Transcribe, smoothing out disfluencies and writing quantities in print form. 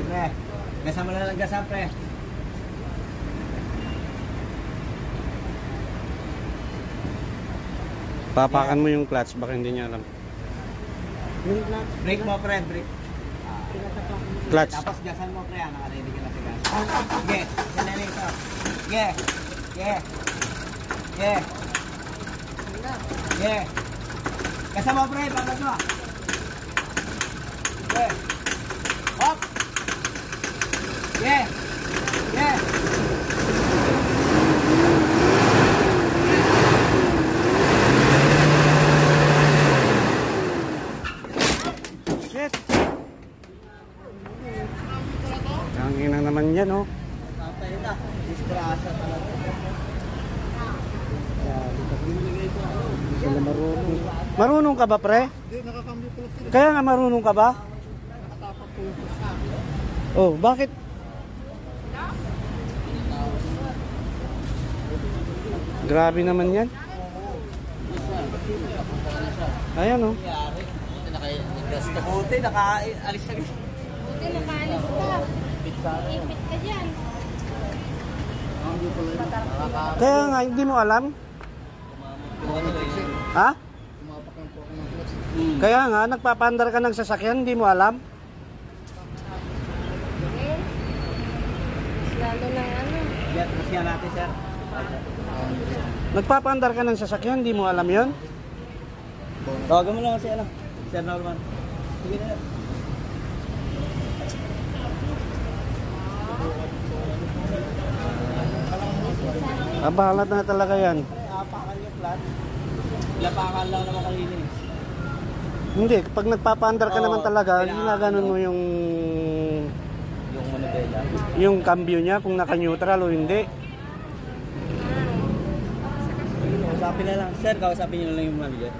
pre. Gasan mo lang gasan, pre. Papakan mo yung clutch, baka hindi niya alam. Yung clutch. Brake mo, pre. Brake. Clutch. Tapos gasan mo, pre. Naka-ready ka na sa gas. Sige. Sanay ito. Sige. Sige. Sige. Sige. Gasan mo, pre. Pagkas mo. Sige. Hop. Sige. Sige. Shit! Tangina naman yan, oh. Tatay na. Disgrasya talaga. Sila marunong. Marunong ka ba, pre? Hindi, nakakambyo pala sila. Kaya nga marunong ka ba? Nakatapak po yung sa akin. Oh, bakit? Grabe naman yan. Ayan, oh. Buti, naka-alis na. Buti nakaalis ka. Ipit ka dyan. Kaya nga, hindi mo alam? Ha? Kaya nga, nagpapandar ka ng sasakyan, hindi mo alam? Lalo ng ano. Yan, masya natin, sir. Nagpapandar ka ng sasakyan, hindi mo alam yon? Tawagan mo lang kasi ano, Sir Norman. Sige na. Bahalat na talaga yan. Apakan yung flat. Lapakan lang naman kalinis. Hindi, pag nagpapandar ka naman talaga, ginaganon mo yung manubela. yung cambio niya, kung naka-neutral o hindi. Kausapin na lang. Sir, kausapin nyo na lang yung manager.